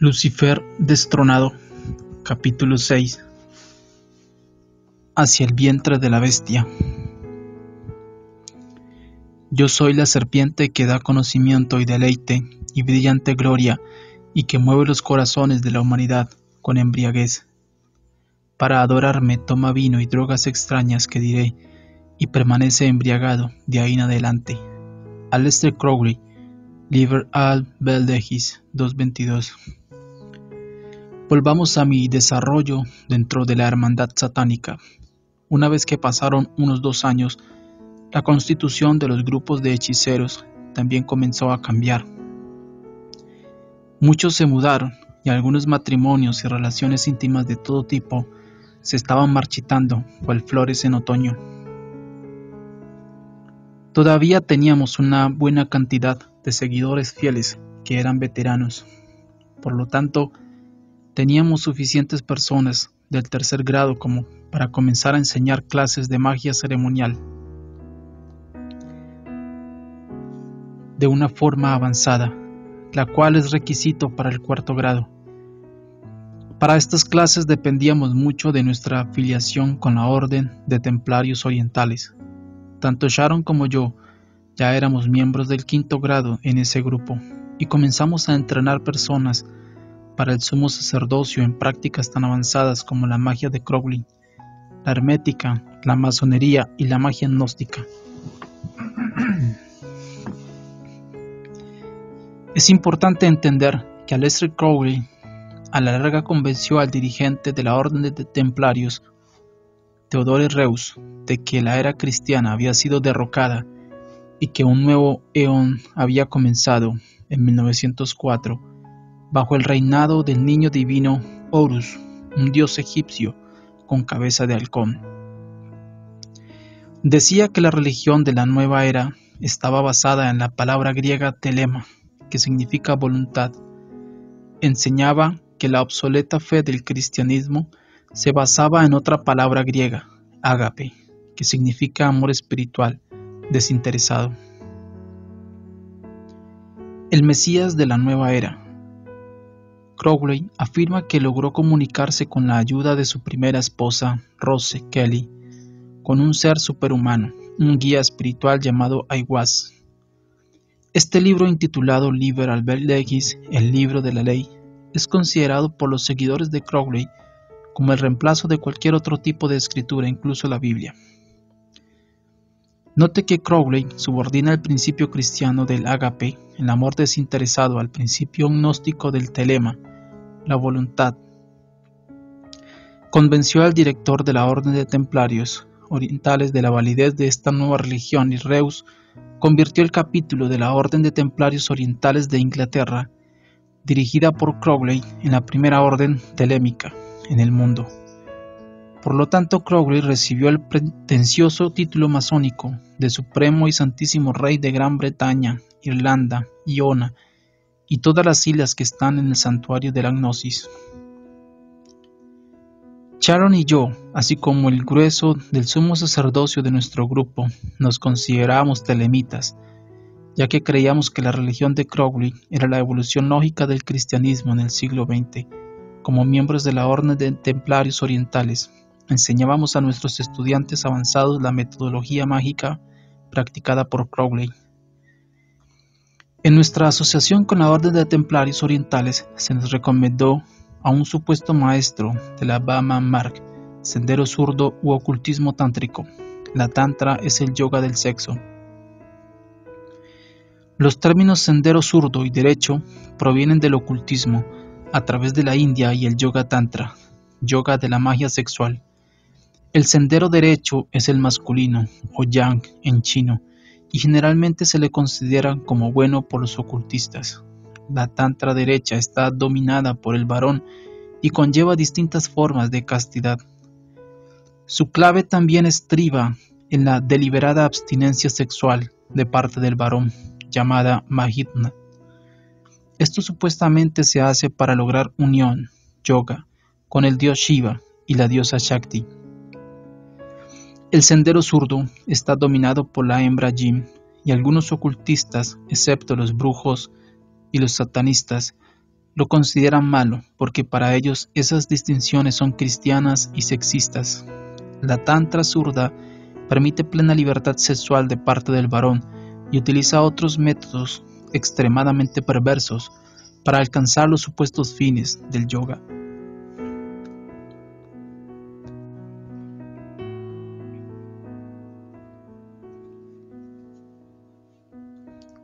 Lucifer destronado, capítulo 6. Hacia el vientre de la bestia. Yo soy la serpiente que da conocimiento y deleite y brillante gloria y que mueve los corazones de la humanidad con embriaguez. Para adorarme toma vino y drogas extrañas que diré y permanece embriagado de ahí en adelante. Aleister Crowley, Liber al Beldegis 2:22. Volvamos a mi desarrollo dentro de la hermandad satánica. Una vez que pasaron unos 2 años, la constitución de los grupos de hechiceros también comenzó a cambiar. Muchos se mudaron y algunos matrimonios y relaciones íntimas de todo tipo se estaban marchitando cual flores en otoño. Todavía teníamos una buena cantidad de seguidores fieles que eran veteranos. Por lo tanto, teníamos suficientes personas del tercer grado como para comenzar a enseñar clases de magia ceremonial de una forma avanzada, la cual es requisito para el 4º grado. Para estas clases dependíamos mucho de nuestra afiliación con la Orden de Templarios Orientales. Tanto Sharon como yo ya éramos miembros del 5º grado en ese grupo y comenzamos a entrenar personas para el sumo sacerdocio en prácticas tan avanzadas como la magia de Crowley, la hermética, la masonería y la magia gnóstica. Es importante entender que Aleister Crowley a la larga convenció al dirigente de la Orden de Templarios, Theodore Reuss, de que la era cristiana había sido derrocada y que un nuevo eón había comenzado en 1904 bajo el reinado del niño divino Horus, un dios egipcio con cabeza de halcón. Decía que la religión de la nueva era estaba basada en la palabra griega telema, que significa voluntad. Enseñaba que la obsoleta fe del cristianismo se basaba en otra palabra griega, ágape, que significa amor espiritual, desinteresado. El Mesías de la nueva era. Crowley afirma que logró comunicarse con la ayuda de su primera esposa, Rose Kelly, con un ser superhumano, un guía espiritual llamado Aiwass. Este libro, intitulado Liber al Beldegis, el libro de la ley, es considerado por los seguidores de Crowley como el reemplazo de cualquier otro tipo de escritura, incluso la Biblia. Note que Crowley subordina el principio cristiano del ágape, el amor desinteresado, al principio gnóstico del telema, la voluntad. Convenció al director de la Orden de Templarios Orientales de la validez de esta nueva religión y Reuss convirtió el capítulo de la Orden de Templarios Orientales de Inglaterra, dirigida por Crowley, en la primera orden telémica en el mundo. Por lo tanto, Crowley recibió el pretencioso título masónico de Supremo y Santísimo Rey de Gran Bretaña, Irlanda, Iona y todas las islas que están en el santuario de la Gnosis. Sharon y yo, así como el grueso del sumo sacerdocio de nuestro grupo, nos considerábamos telemitas, ya que creíamos que la religión de Crowley era la evolución lógica del cristianismo en el siglo XX. Como miembros de la Orden de Templarios Orientales, enseñábamos a nuestros estudiantes avanzados la metodología mágica practicada por Crowley. En nuestra asociación con la Orden de Templarios Orientales se nos recomendó a un supuesto maestro de la Brahman Marg, sendero zurdo u ocultismo tántrico. La tantra es el yoga del sexo. Los términos sendero zurdo y derecho provienen del ocultismo a través de la India y el yoga tantra, yoga de la magia sexual. El sendero derecho es el masculino, o yang en chino, y generalmente se le considera como bueno por los ocultistas. La tantra derecha está dominada por el varón y conlleva distintas formas de castidad. Su clave también estriba en la deliberada abstinencia sexual de parte del varón, llamada Mahitna. Esto supuestamente se hace para lograr unión, yoga, con el dios Shiva y la diosa Shakti. El sendero zurdo está dominado por la hembra Jim y algunos ocultistas, excepto los brujos y los satanistas, Lo consideran malo porque para ellos esas distinciones son cristianas y sexistas. La tantra zurda permite plena libertad sexual de parte del varón y utiliza otros métodos extremadamente perversos para alcanzar los supuestos fines del yoga.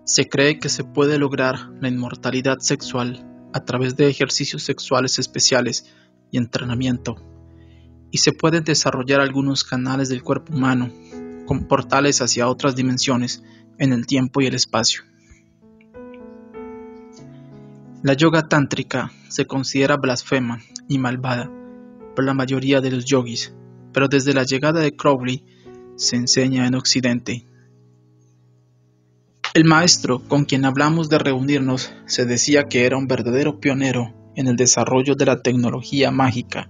Se cree que se puede lograr la inmortalidad sexual a través de ejercicios sexuales especiales y entrenamiento, y se pueden desarrollar algunos canales del cuerpo humano con portales hacia otras dimensiones en el tiempo y el espacio. La yoga tántrica se considera blasfema y malvada por la mayoría de los yogis, pero desde la llegada de Crowley se enseña en Occidente. El maestro con quien hablamos de reunirnos se decía que era un verdadero pionero en el desarrollo de la tecnología mágica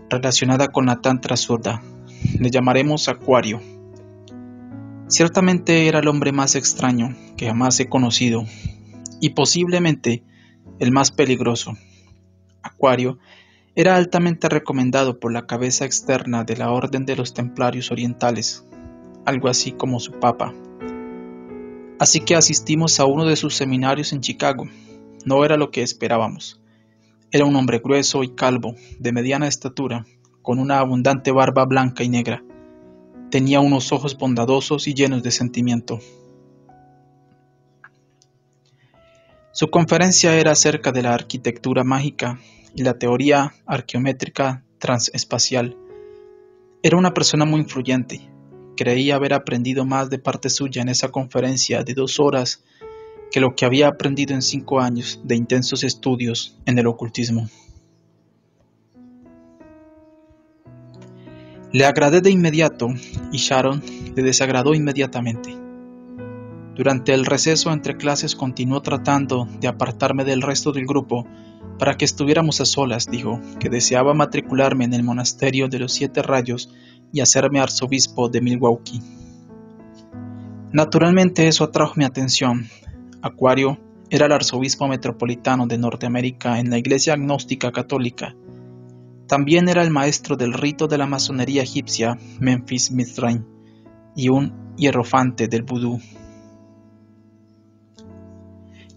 relacionada con la tantra zurda. Le llamaremos Acuario. Ciertamente era el hombre más extraño que jamás he conocido y posiblemente el más peligroso. Acuario era altamente recomendado por la cabeza externa de la Orden de los Templarios Orientales, algo así como su papa. Así que asistimos a uno de sus seminarios en Chicago. No era lo que esperábamos. Era un hombre grueso y calvo, de mediana estatura, con una abundante barba blanca y negra. Tenía unos ojos bondadosos y llenos de sentimiento. Su conferencia era acerca de la arquitectura mágica y la teoría arqueométrica transespacial. Era una persona muy influyente. Creía haber aprendido más de parte suya en esa conferencia de 2 horas que lo que había aprendido en 5 años de intensos estudios en el ocultismo. Le agradé de inmediato y Sharon le desagradó inmediatamente. Durante el receso entre clases continuó tratando de apartarme del resto del grupo para que estuviéramos a solas. Dijo que deseaba matricularme en el monasterio de los 7 rayos y hacerme arzobispo de Milwaukee. Naturalmente eso atrajo mi atención. Acuario era el arzobispo metropolitano de Norteamérica en la Iglesia Agnóstica Católica. También era el maestro del rito de la masonería egipcia Memphis Mizraim y un hierofante del vudú.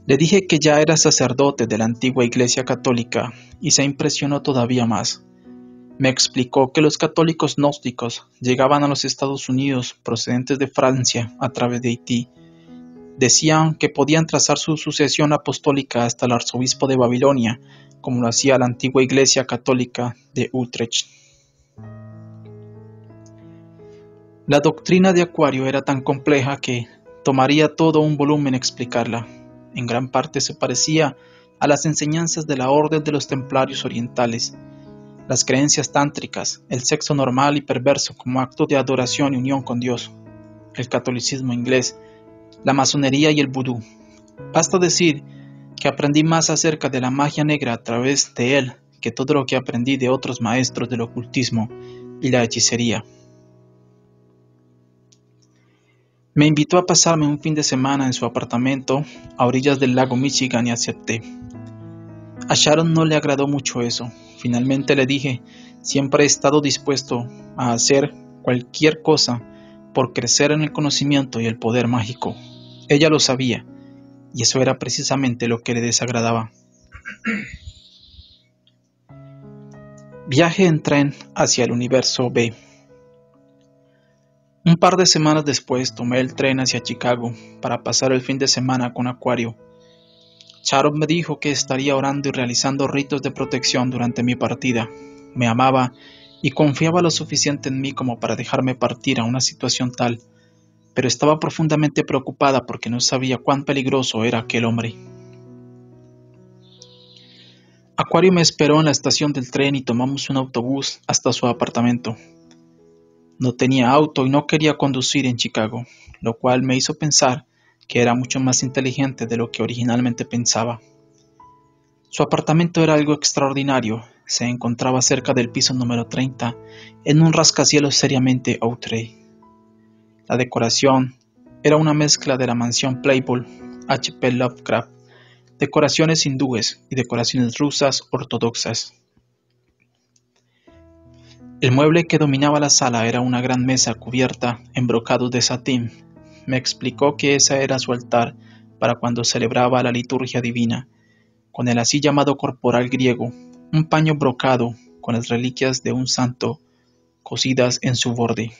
Le dije que ya era sacerdote de la antigua Iglesia Católica y se impresionó todavía más. Me explicó que los católicos gnósticos llegaban a los Estados Unidos procedentes de Francia a través de Haití. Decían que podían trazar su sucesión apostólica hasta el arzobispo de Babilonia, como lo hacía la antigua Iglesia Católica de Utrecht. La doctrina de Acuario era tan compleja que tomaría todo un volumen explicarla. En gran parte se parecía a las enseñanzas de la Orden de los Templarios Orientales. Las creencias tántricas, el sexo normal y perverso como acto de adoración y unión con Dios, el catolicismo inglés, la masonería y el vudú. Basta decir que aprendí más acerca de la magia negra a través de él que todo lo que aprendí de otros maestros del ocultismo y la hechicería. Me invitó a pasarme un fin de semana en su apartamento a orillas del lago Michigan y acepté. A Sharon no le agradó mucho eso. Finalmente le dije, siempre he estado dispuesto a hacer cualquier cosa por crecer en el conocimiento y el poder mágico. Ella lo sabía, y eso era precisamente lo que le desagradaba. Viaje en tren hacia el universo B. Un par de semanas después tomé el tren hacia Chicago para pasar el fin de semana con Acuario. Sharon me dijo que estaría orando y realizando ritos de protección durante mi partida. Me amaba y confiaba lo suficiente en mí como para dejarme partir a una situación tal, pero estaba profundamente preocupada porque no sabía cuán peligroso era aquel hombre. Acuario me esperó en la estación del tren y tomamos un autobús hasta su apartamento. No tenía auto y no quería conducir en Chicago, lo cual me hizo pensar que era mucho más inteligente de lo que originalmente pensaba. Su apartamento era algo extraordinario. Se encontraba cerca del piso número 30, en un rascacielos seriamente outre. La decoración era una mezcla de la mansión Playboy H.P. Lovecraft decoraciones hindúes y decoraciones rusas ortodoxas. El mueble que dominaba la sala era una gran mesa cubierta en brocados de satín. Me explicó que ese era su altar para cuando celebraba la liturgia divina, con el así llamado corporal griego, un paño brocado con las reliquias de un santo cosidas en su borde.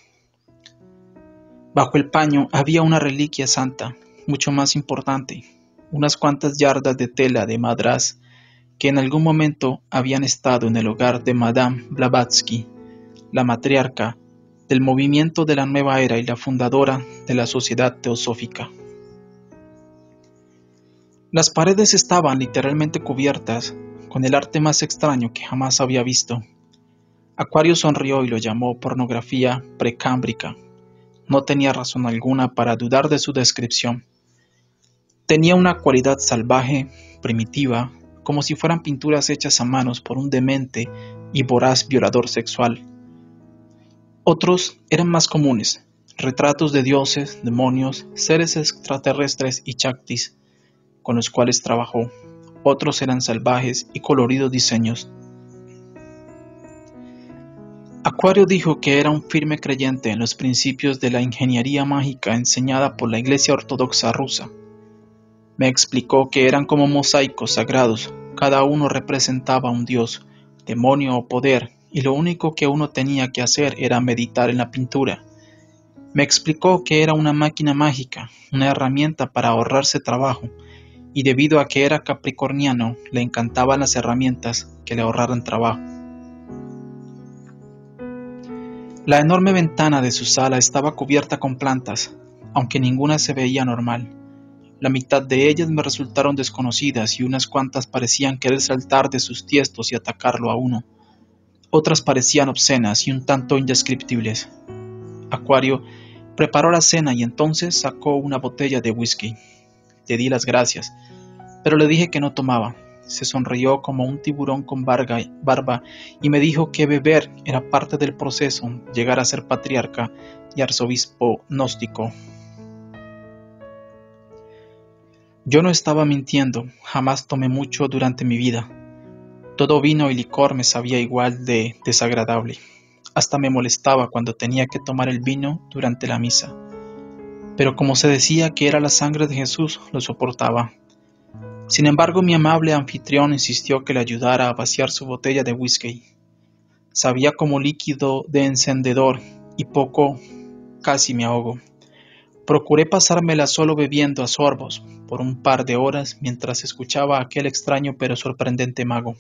Bajo el paño había una reliquia santa, mucho más importante, unas cuantas yardas de tela de madrás que en algún momento habían estado en el hogar de Madame Blavatsky, la matriarca del movimiento de la nueva era y la fundadora de la Sociedad Teosófica. Las paredes estaban literalmente cubiertas con el arte más extraño que jamás había visto. Aquario sonrió y lo llamó pornografía precámbrica. No tenía razón alguna para dudar de su descripción. Tenía una cualidad salvaje, primitiva, como si fueran pinturas hechas a manos por un demente y voraz violador sexual. Otros eran más comunes, retratos de dioses, demonios, seres extraterrestres y chaktis, con los cuales trabajó. Otros eran salvajes y coloridos diseños. Aquario dijo que era un firme creyente en los principios de la ingeniería mágica enseñada por la Iglesia Ortodoxa rusa. Me explicó que eran como mosaicos sagrados, cada uno representaba un dios, demonio o poder, y lo único que uno tenía que hacer era meditar en la pintura. Me explicó que era una máquina mágica, una herramienta para ahorrarse trabajo, y debido a que era capricorniano, le encantaban las herramientas que le ahorraran trabajo. La enorme ventana de su sala estaba cubierta con plantas, aunque ninguna se veía normal. La mitad de ellas me resultaron desconocidas y unas cuantas parecían querer saltar de sus tiestos y atacarlo a uno. Otras parecían obscenas y un tanto indescriptibles. Aquario preparó la cena y entonces sacó una botella de whisky. Le di las gracias, pero le dije que no tomaba. Se sonrió como un tiburón con barba y me dijo que beber era parte del proceso, llegar a ser patriarca y arzobispo gnóstico. Yo no estaba mintiendo, jamás tomé mucho durante mi vida. Todo vino y licor me sabía igual de desagradable. Hasta me molestaba cuando tenía que tomar el vino durante la misa. Pero como se decía que era la sangre de Jesús, lo soportaba. Sin embargo, mi amable anfitrión insistió que le ayudara a vaciar su botella de whisky. Sabía como líquido de encendedor y poco, casi me ahogo. Procuré pasármela solo bebiendo a sorbos por un par de horas mientras escuchaba a aquel extraño pero sorprendente mago.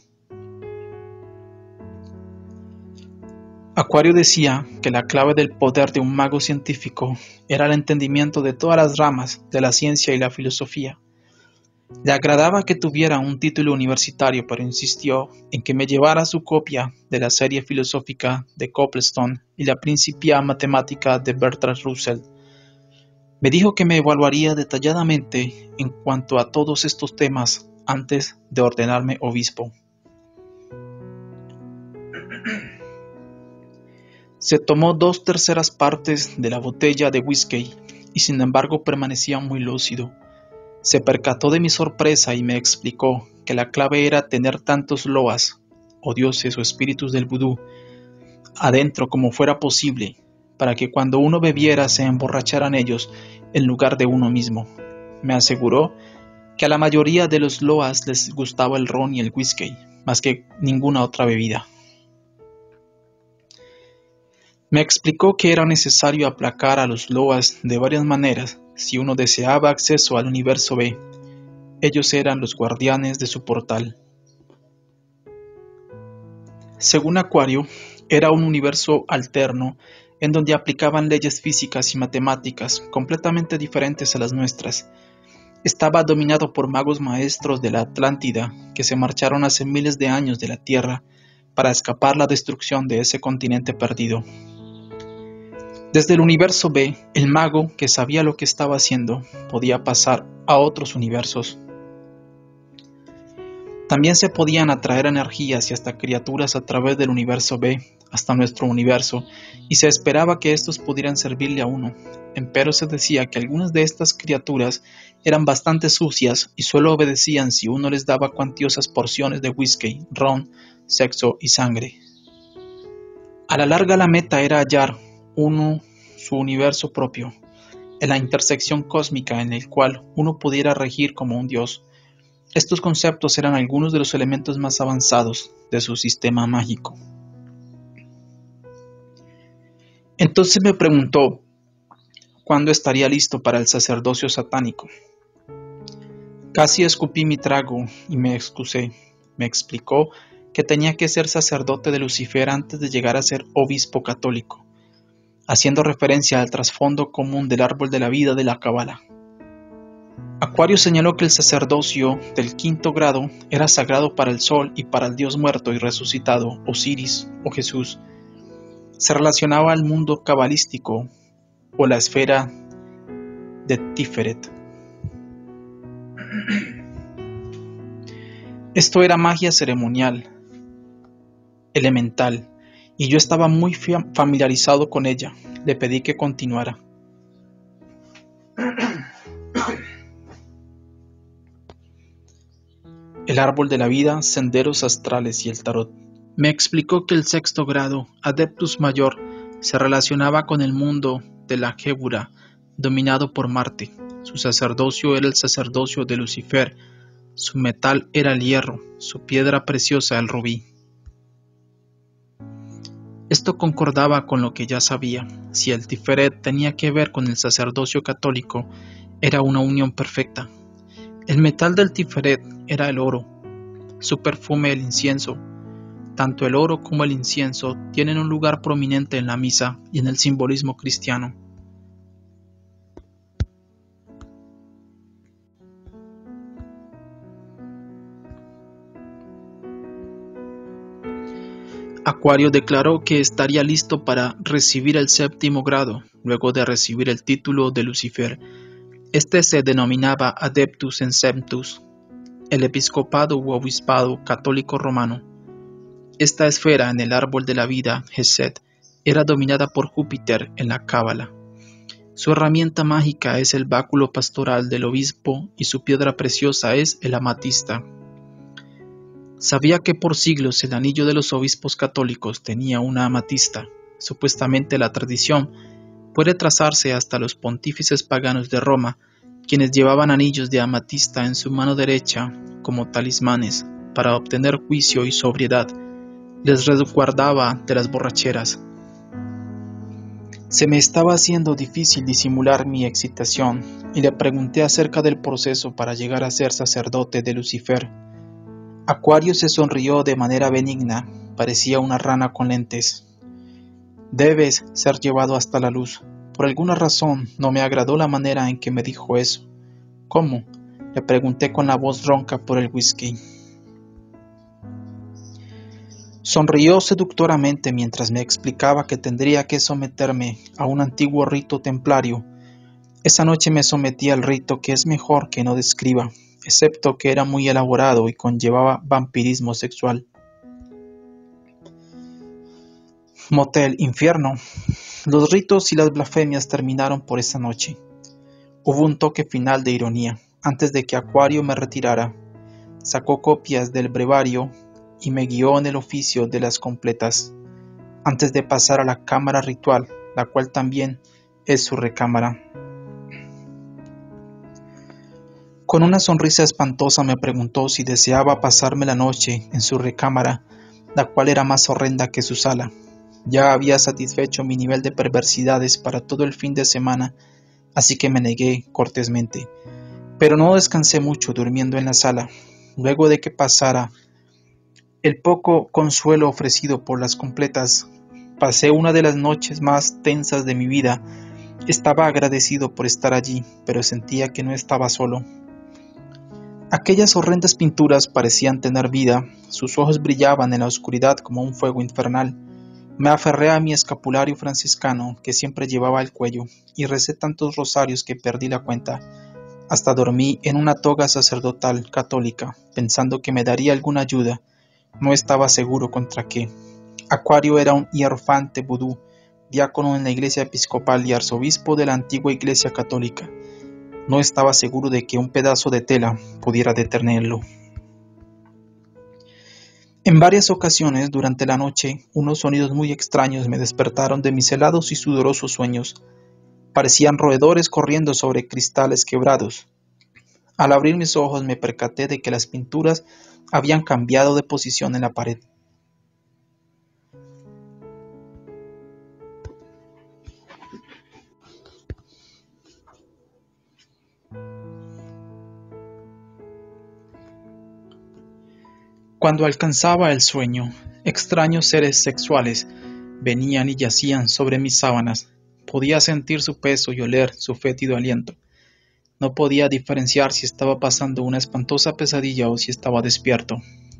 Aquario decía que la clave del poder de un mago científico era el entendimiento de todas las ramas de la ciencia y la filosofía. Le agradaba que tuviera un título universitario, pero insistió en que me llevara su copia de la serie filosófica de Coplestone y la Principia Matemática de Bertrand Russell. Me dijo que me evaluaría detalladamente en cuanto a todos estos temas antes de ordenarme obispo. Se tomó 2/3 partes de la botella de whisky y sin embargo permanecía muy lúcido. Se percató de mi sorpresa y me explicó que la clave era tener tantos loas, o dioses o espíritus del vudú, adentro como fuera posible, para que cuando uno bebiera se emborracharan ellos en lugar de uno mismo. Me aseguró que a la mayoría de los loas les gustaba el ron y el whisky, más que ninguna otra bebida. Me explicó que era necesario aplacar a los loas de varias maneras si uno deseaba acceso al universo B. Ellos eran los guardianes de su portal. Según Aquario, era un universo alterno en donde aplicaban leyes físicas y matemáticas completamente diferentes a las nuestras. Estaba dominado por magos maestros de la Atlántida que se marcharon hace miles de años de la Tierra para escapar la destrucción de ese continente perdido. Desde el universo B, el mago, que sabía lo que estaba haciendo, podía pasar a otros universos. También se podían atraer energías y hasta criaturas a través del universo B hasta nuestro universo, y se esperaba que estos pudieran servirle a uno. Empero se decía que algunas de estas criaturas eran bastante sucias y solo obedecían si uno les daba cuantiosas porciones de whisky, ron, sexo y sangre. A la larga la meta era hallar uno su universo propio, en la intersección cósmica en el cual uno pudiera regir como un dios. Estos conceptos eran algunos de los elementos más avanzados de su sistema mágico. Entonces me preguntó cuándo estaría listo para el sacerdocio satánico. Casi escupí mi trago y me excusé. Me explicó que tenía que ser sacerdote de Lucifer antes de llegar a ser obispo católico, haciendo referencia al trasfondo común del árbol de la vida de la Cábala. Acuario señaló que el sacerdocio del quinto grado era sagrado para el sol y para el dios muerto y resucitado, Osiris o Jesús. Se relacionaba al mundo cabalístico o la esfera de Tiferet. Esto era magia ceremonial, elemental, y yo estaba muy familiarizado con ella. Le pedí que continuara. El árbol de la vida, senderos astrales y el tarot. Me explicó que el sexto grado, Adeptus Mayor, se relacionaba con el mundo de la Gébura, dominado por Marte. Su sacerdocio era el sacerdocio de Lucifer, su metal era el hierro, su piedra preciosa el rubí. Esto concordaba con lo que ya sabía. Si el Tiferet tenía que ver con el sacerdocio católico, era una unión perfecta. El metal del Tiferet era el oro, su perfume el incienso. Tanto el oro como el incienso tienen un lugar prominente en la misa y en el simbolismo cristiano. Acuario declaró que estaría listo para recibir el séptimo grado, luego de recibir el título de Lucifer. Este se denominaba Adeptus Inceptus, el episcopado u obispado católico romano. Esta esfera en el árbol de la vida, Geset, era dominada por Júpiter en la Cábala. Su herramienta mágica es el báculo pastoral del obispo y su piedra preciosa es el amatista. Sabía que por siglos el anillo de los obispos católicos tenía una amatista. Supuestamente la tradición puede trazarse hasta los pontífices paganos de Roma, quienes llevaban anillos de amatista en su mano derecha como talismanes para obtener juicio y sobriedad. Les resguardaba de las borracheras. Se me estaba haciendo difícil disimular mi excitación y le pregunté acerca del proceso para llegar a ser sacerdote de Lucifer. Acuario se sonrió de manera benigna, parecía una rana con lentes. Debes ser llevado hasta la luz. Por alguna razón no me agradó la manera en que me dijo eso. ¿Cómo? Le pregunté con la voz ronca por el whisky. Sonrió seductoramente mientras me explicaba que tendría que someterme a un antiguo rito templario. Esa noche me sometí al rito que es mejor que no describa, excepto que era muy elaborado y conllevaba vampirismo sexual. Motel Infierno. Los ritos y las blasfemias terminaron por esa noche. Hubo un toque final de ironía. Antes de que Acuario me retirara, sacó copias del brevario y me guió en el oficio de las completas, antes de pasar a la cámara ritual, la cual también es su recámara. Con una sonrisa espantosa me preguntó si deseaba pasarme la noche en su recámara, la cual era más horrenda que su sala. Ya había satisfecho mi nivel de perversidades para todo el fin de semana, así que me negué cortésmente. Pero no descansé mucho durmiendo en la sala. Luego de que pasara el poco consuelo ofrecido por las completas, pasé una de las noches más tensas de mi vida. Estaba agradecido por estar allí, pero sentía que no estaba solo. Aquellas horrendas pinturas parecían tener vida, sus ojos brillaban en la oscuridad como un fuego infernal. Me aferré a mi escapulario franciscano que siempre llevaba al cuello y recé tantos rosarios que perdí la cuenta. Hasta dormí en una toga sacerdotal católica, pensando que me daría alguna ayuda. No estaba seguro contra qué. Acuario era un hierofante vudú, diácono en la iglesia episcopal y arzobispo de la antigua iglesia católica. No estaba seguro de que un pedazo de tela pudiera detenerlo. En varias ocasiones durante la noche, unos sonidos muy extraños me despertaron de mis helados y sudorosos sueños. Parecían roedores corriendo sobre cristales quebrados. Al abrir mis ojos me percaté de que las pinturas habían cambiado de posición en la pared. Cuando alcanzaba el sueño, extraños seres sexuales venían y yacían sobre mis sábanas. Podía sentir su peso y oler su fétido aliento. No podía diferenciar si estaba pasando una espantosa pesadilla o si estaba despierto.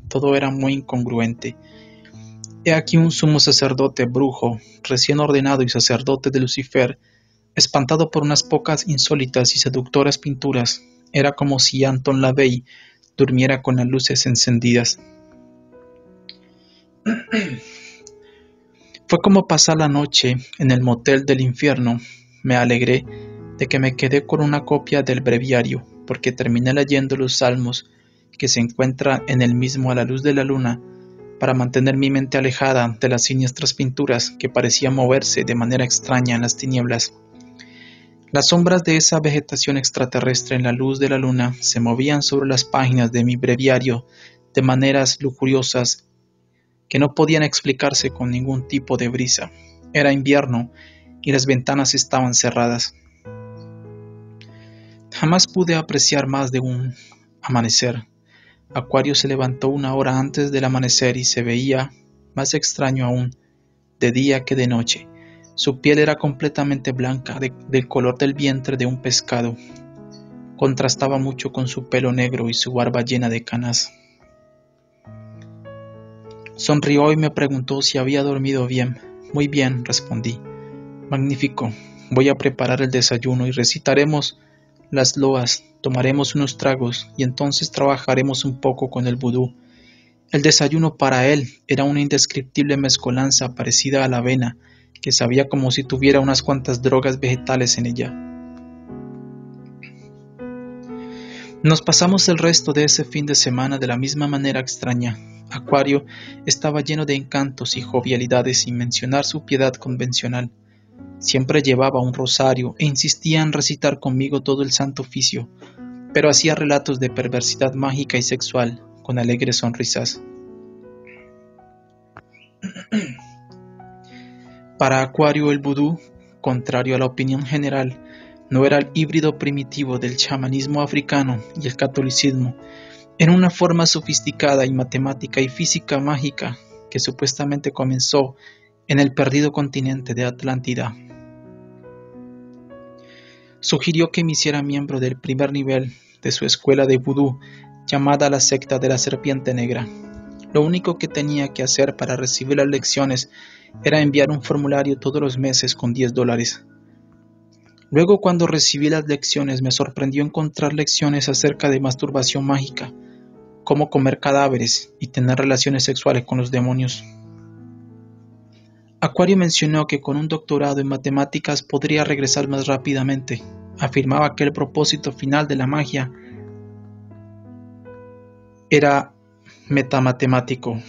Todo era muy incongruente. He aquí un sumo sacerdote brujo, recién ordenado y sacerdote de Lucifer, espantado por unas pocas insólitas y seductoras pinturas. Era como si Anton LaVey durmiera con las luces encendidas. Fue como pasar la noche en el motel del infierno. Me alegré de que me quedé con una copia del breviario, porque terminé leyendo los salmos que se encuentran en el mismo a la luz de la luna, para mantener mi mente alejada de las siniestras pinturas que parecían moverse de manera extraña en las tinieblas. Las sombras de esa vegetación extraterrestre en la luz de la luna se movían sobre las páginas de mi breviario de maneras lujuriosas que no podían explicarse con ningún tipo de brisa. Era invierno y las ventanas estaban cerradas. Jamás pude apreciar más de un amanecer. Acuario se levantó una hora antes del amanecer y se veía más extraño aún, de día que de noche. Su piel era completamente blanca, del color del vientre de un pescado. Contrastaba mucho con su pelo negro y su barba llena de canas. Sonrió y me preguntó si había dormido bien. Muy bien, respondí. Magnífico. Voy a preparar el desayuno y recitaremos las loas, tomaremos unos tragos y entonces trabajaremos un poco con el vudú. El desayuno para él era una indescriptible mezcolanza parecida a la avena, que sabía como si tuviera unas cuantas drogas vegetales en ella. Nos pasamos el resto de ese fin de semana de la misma manera extraña. Acuario estaba lleno de encantos y jovialidades sin mencionar su piedad convencional. Siempre llevaba un rosario e insistía en recitar conmigo todo el santo oficio, pero hacía relatos de perversidad mágica y sexual, con alegres sonrisas. Para Acuario el vudú, contrario a la opinión general, no era el híbrido primitivo del chamanismo africano y el catolicismo, era una forma sofisticada y matemática y física mágica que supuestamente comenzó en el perdido continente de Atlántida. Sugirió que me hiciera miembro del primer nivel de su escuela de vudú, llamada la secta de la serpiente negra. Lo único que tenía que hacer para recibir las lecciones era enviar un formulario todos los meses con $10. Luego, cuando recibí las lecciones, me sorprendió encontrar lecciones acerca de masturbación mágica, cómo comer cadáveres y tener relaciones sexuales con los demonios. Acuario mencionó que con un doctorado en matemáticas podría regresar más rápidamente. Afirmaba que el propósito final de la magia era metamatemático.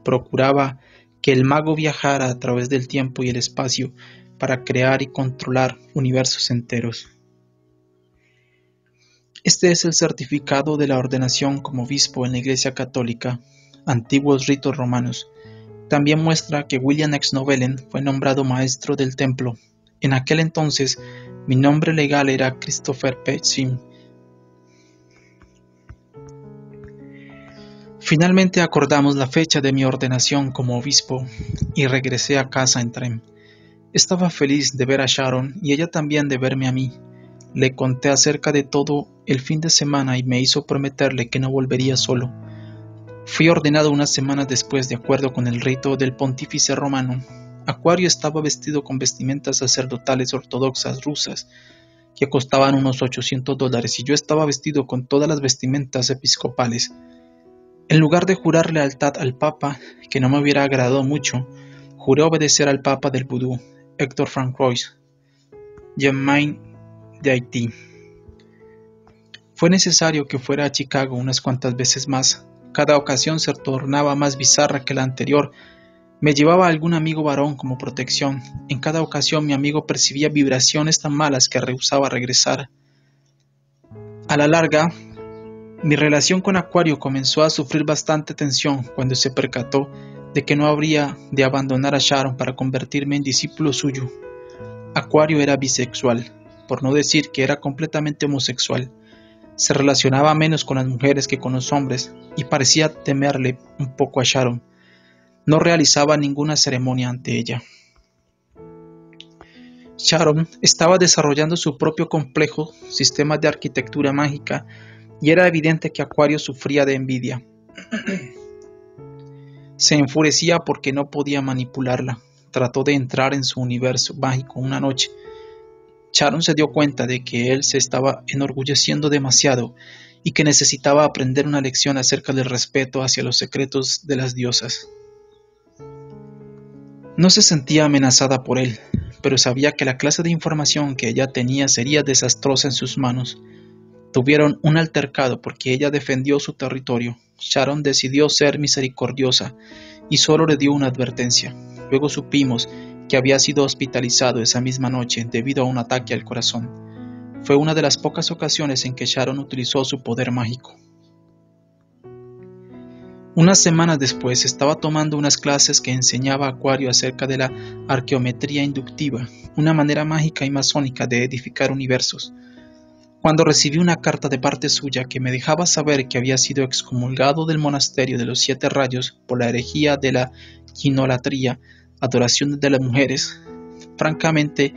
Procuraba que el mago viajara a través del tiempo y el espacio para crear y controlar universos enteros. Este es el certificado de la ordenación como obispo en la Iglesia Católica, antiguos ritos romanos. También muestra que William X. Novellen fue nombrado maestro del templo. En aquel entonces, mi nombre legal era Christopher P. Sim. Finalmente acordamos la fecha de mi ordenación como obispo y regresé a casa en tren. Estaba feliz de ver a Sharon y ella también de verme a mí. Le conté acerca de todo el fin de semana y me hizo prometerle que no volvería solo. Fui ordenado unas semanas después de acuerdo con el rito del pontífice romano. Acuario estaba vestido con vestimentas sacerdotales ortodoxas rusas que costaban unos $800 y yo estaba vestido con todas las vestimentas episcopales. En lugar de jurar lealtad al Papa, que no me hubiera agradado mucho, juré obedecer al Papa del vudú. Héctor Francois, Jean-Main de Haití. Fue necesario que fuera a Chicago unas cuantas veces más. Cada ocasión se tornaba más bizarra que la anterior. Me llevaba algún amigo varón como protección. En cada ocasión mi amigo percibía vibraciones tan malas que rehusaba regresar. A la larga, mi relación con Acuario comenzó a sufrir bastante tensión cuando se percató de que no habría de abandonar a Sharon para convertirme en discípulo suyo. Acuario era bisexual, por no decir que era completamente homosexual. Se relacionaba menos con las mujeres que con los hombres y parecía temerle un poco a Sharon. No realizaba ninguna ceremonia ante ella. Sharon estaba desarrollando su propio complejo sistema de arquitectura mágica y era evidente que Acuario sufría de envidia. Se enfurecía porque no podía manipularla. Trató de entrar en su universo mágico una noche. Sharon se dio cuenta de que él se estaba enorgulleciendo demasiado y que necesitaba aprender una lección acerca del respeto hacia los secretos de las diosas. No se sentía amenazada por él, pero sabía que la clase de información que ella tenía sería desastrosa en sus manos. Tuvieron un altercado porque ella defendió su territorio. Sharon decidió ser misericordiosa y solo le dio una advertencia. Luego supimos que había sido hospitalizado esa misma noche debido a un ataque al corazón. Fue una de las pocas ocasiones en que Sharon utilizó su poder mágico. Unas semanas después estaba tomando unas clases que enseñaba a Acuario acerca de la arqueometría inductiva, una manera mágica y masónica de edificar universos, cuando recibí una carta de parte suya que me dejaba saber que había sido excomulgado del monasterio de los 7 rayos por la herejía de la quinolatría, adoración de las mujeres. Francamente,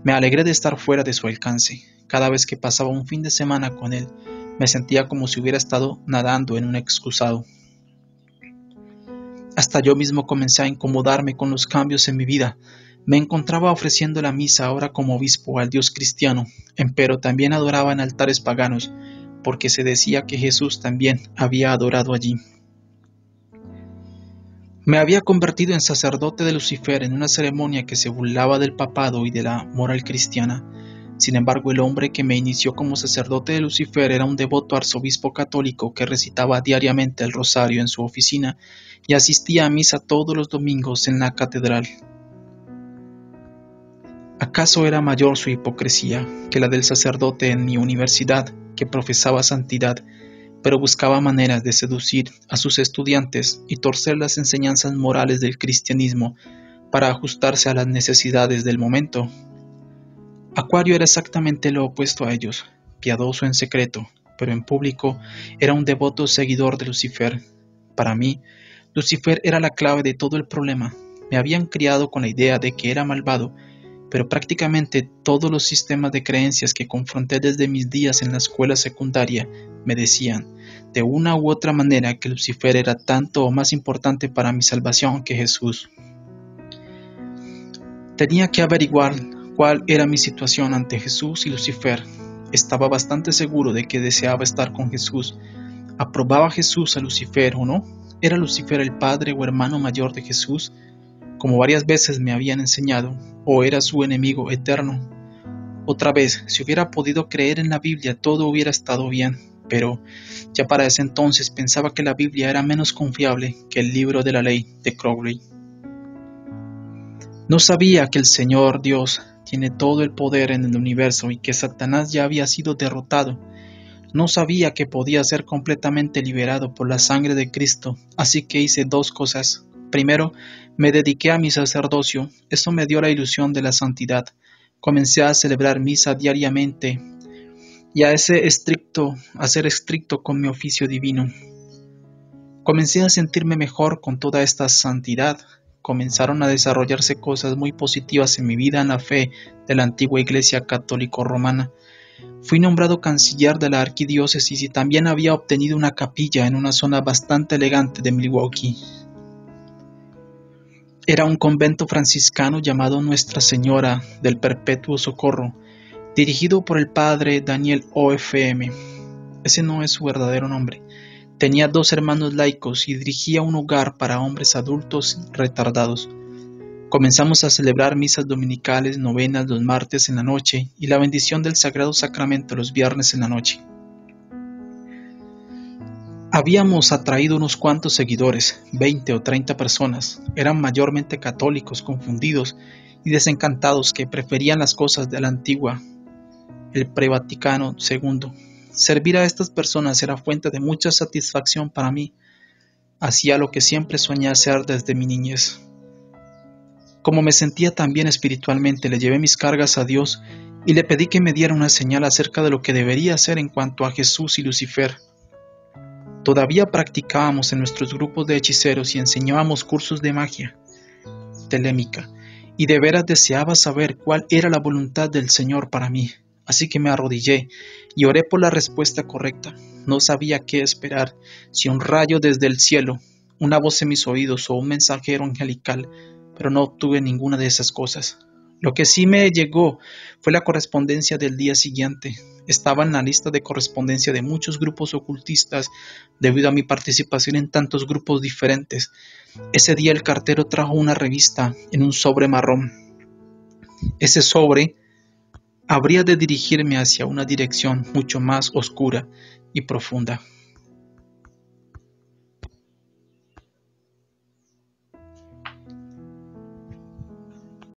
me alegré de estar fuera de su alcance. Cada vez que pasaba un fin de semana con él, me sentía como si hubiera estado nadando en un excusado. Hasta yo mismo comencé a incomodarme con los cambios en mi vida. Me encontraba ofreciendo la misa ahora como obispo al Dios cristiano, empero también adoraba en altares paganos, porque se decía que Jesús también había adorado allí. Me había convertido en sacerdote de Lucifer en una ceremonia que se burlaba del papado y de la moral cristiana. Sin embargo, el hombre que me inició como sacerdote de Lucifer era un devoto arzobispo católico que recitaba diariamente el rosario en su oficina y asistía a misa todos los domingos en la catedral. ¿Acaso era mayor su hipocresía que la del sacerdote en mi universidad, que profesaba santidad, pero buscaba maneras de seducir a sus estudiantes y torcer las enseñanzas morales del cristianismo para ajustarse a las necesidades del momento? Acuario era exactamente lo opuesto a ellos, piadoso en secreto, pero en público era un devoto seguidor de Lucifer. Para mí, Lucifer era la clave de todo el problema. Me habían criado con la idea de que era malvado, pero prácticamente todos los sistemas de creencias que confronté desde mis días en la escuela secundaria me decían, de una u otra manera, que Lucifer era tanto o más importante para mi salvación que Jesús. Tenía que averiguar cuál era mi situación ante Jesús y Lucifer. Estaba bastante seguro de que deseaba estar con Jesús. ¿Aprobaba Jesús a Lucifer o no? ¿Era Lucifer el padre o hermano mayor de Jesús, como varias veces me habían enseñado, o era su enemigo eterno? Otra vez, si hubiera podido creer en la Biblia, todo hubiera estado bien, pero ya para ese entonces pensaba que la Biblia era menos confiable que el libro de la ley de Crowley. No sabía que el Señor Dios tiene todo el poder en el universo y que Satanás ya había sido derrotado. No sabía que podía ser completamente liberado por la sangre de Cristo, así que hice 2 cosas. Primero, me dediqué a mi sacerdocio. Eso me dio la ilusión de la santidad. Comencé a celebrar misa diariamente y a ser estricto con mi oficio divino. Comencé a sentirme mejor con toda esta santidad. Comenzaron a desarrollarse cosas muy positivas en mi vida en la fe de la antigua Iglesia católico-romana. Fui nombrado canciller de la arquidiócesis y también había obtenido una capilla en una zona bastante elegante de Milwaukee. Era un convento franciscano llamado Nuestra Señora del Perpetuo Socorro, dirigido por el padre Daniel O.F.M. Ese no es su verdadero nombre. Tenía 2 hermanos laicos y dirigía un hogar para hombres adultos retardados. Comenzamos a celebrar misas dominicales, novenas los martes en la noche y la bendición del Sagrado Sacramento los viernes en la noche. Habíamos atraído unos cuantos seguidores, 20 o 30 personas. Eran mayormente católicos, confundidos y desencantados que preferían las cosas de la antigua, el pre-Vaticano II. Servir a estas personas era fuente de mucha satisfacción para mí. Hacía lo que siempre soñé hacer desde mi niñez. Como me sentía tan bien espiritualmente, le llevé mis cargas a Dios y le pedí que me diera una señal acerca de lo que debería hacer en cuanto a Jesús y Lucifer. Todavía practicábamos en nuestros grupos de hechiceros y enseñábamos cursos de magia telémica, y de veras deseaba saber cuál era la voluntad del Señor para mí. Así que me arrodillé y oré por la respuesta correcta. No sabía qué esperar, si un rayo desde el cielo, una voz en mis oídos o un mensajero angelical, pero no obtuve ninguna de esas cosas. Lo que sí me llegó fue la correspondencia del día siguiente. Estaba en la lista de correspondencia de muchos grupos ocultistas debido a mi participación en tantos grupos diferentes. Ese día el cartero trajo una revista en un sobre marrón. Ese sobre habría de dirigirme hacia una dirección mucho más oscura y profunda.